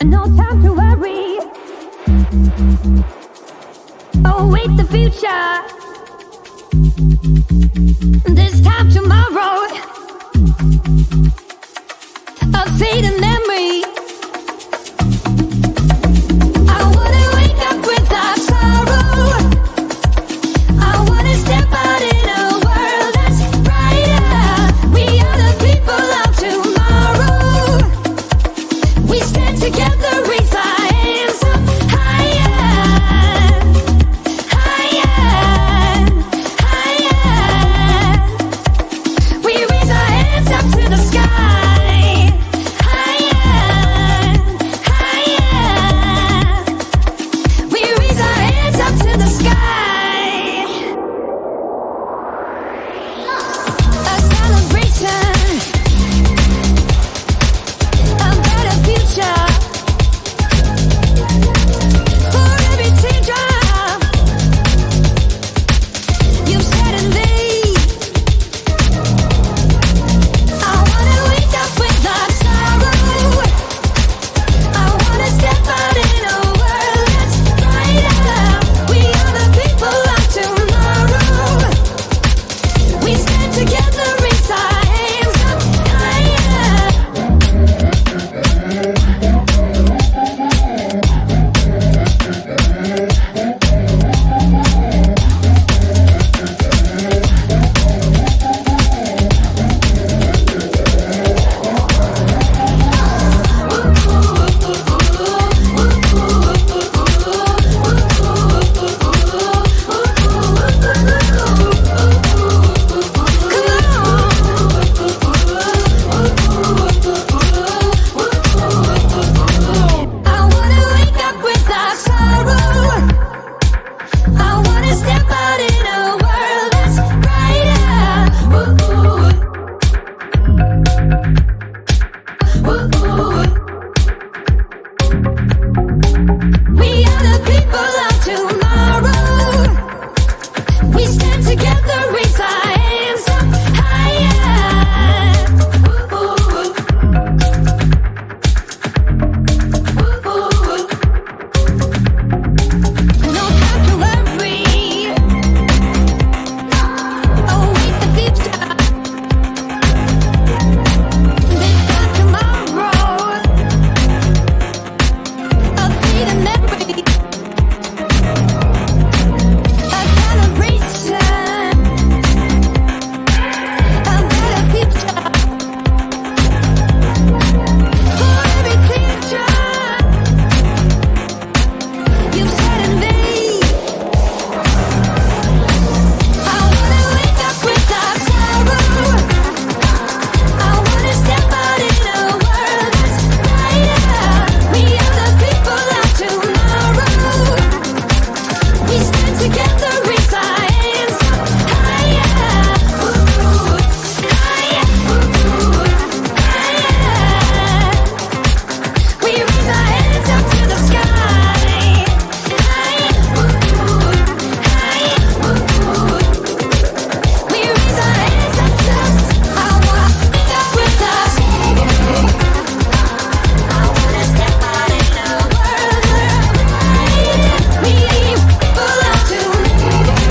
No time to worry. Await the future. This time tomorrow. A fading memory. I wanna wake up without sorrow. I wanna step out in a world that's brighter. We are the people of tomorrow. We stand together, raise our hands up higher, higher, higher. We raise our hands up to the sky, higher, higher. We raise our hands up to the sky. A celebration, a better future. For every teardrop you've shed and laid, I wanna wake up without sorrow. I wanna step out in a world that's brighter. We are the people of tomorrow. We stand together, raise our hands up higher. I wanna wake up without sorrow. I wanna step out in a world that's brighter. We are the people of tomorrow. We stand together, raise our hands up higher. No time to worry. Await the future. This time tomorrow. A fading memory. A celebration. A better future. For every teardrop you've shed and laid, I wanna wake up without sorrow. I wanna step out in a world that's brighter. We are the people of tomorrow. We stand together, raise our hands up higher, higher, higher. We raise our hands up to the sky. We raise our hands up to I wanna wake up without sorrow. I wanna step out in a world that's brighter. We people of tomorrow.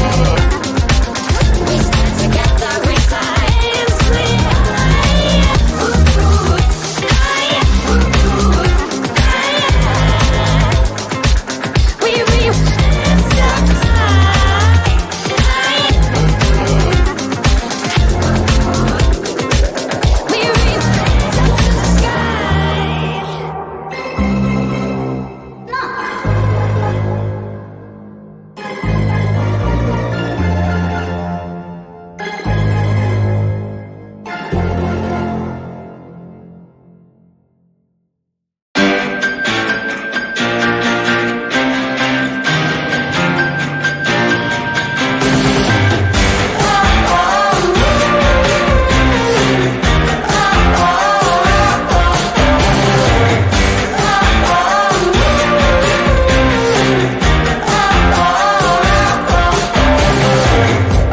We stand together, raise our hands higher, higher, higher. We raise our hands up high, higher. We raise our hands up to the sky.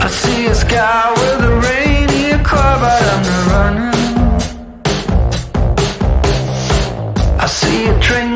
I see a sky with a rainy car, but I'm not running. I see a train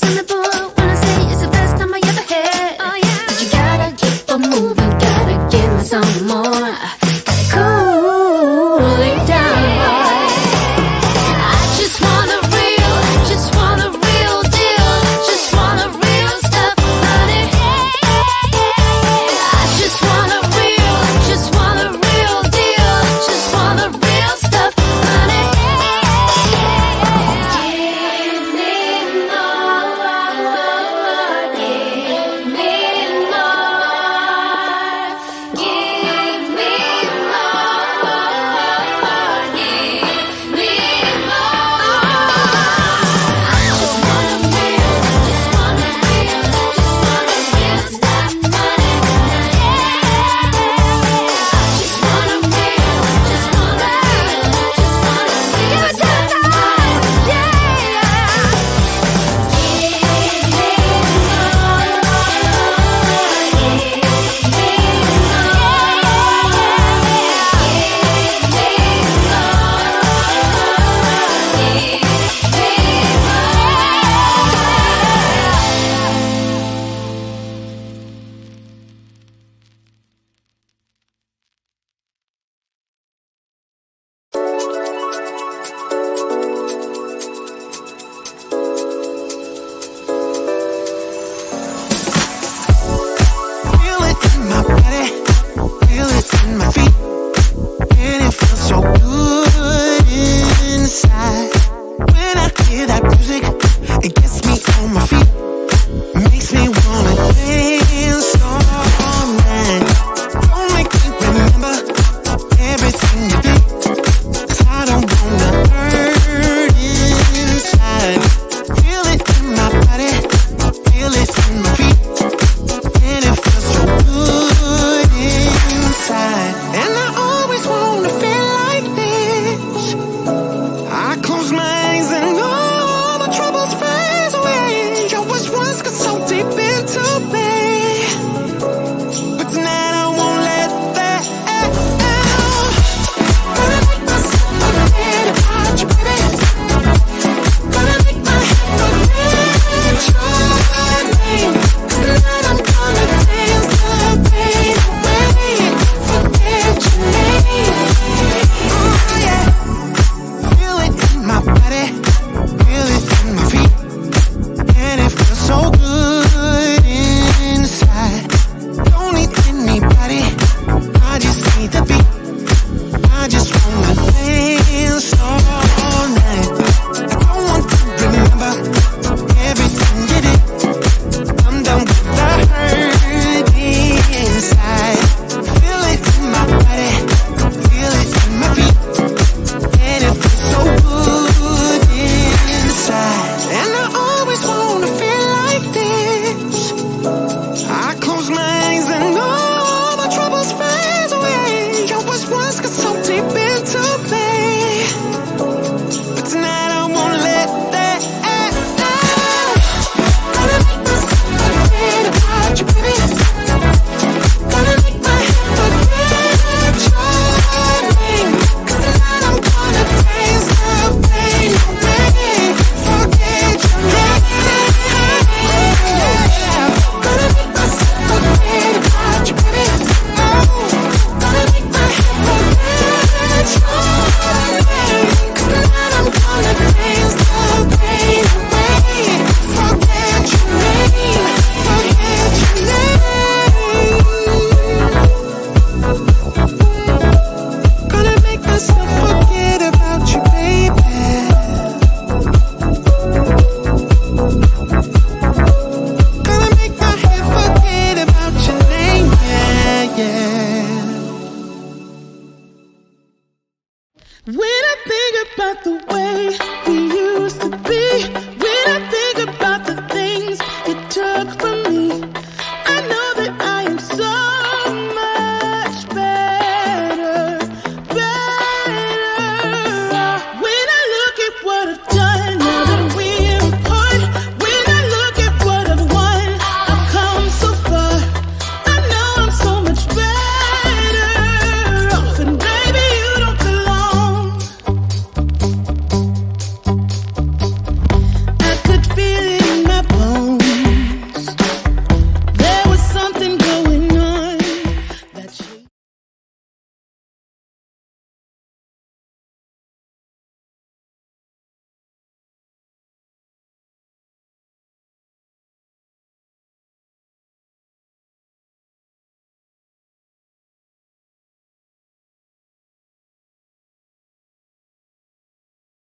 Something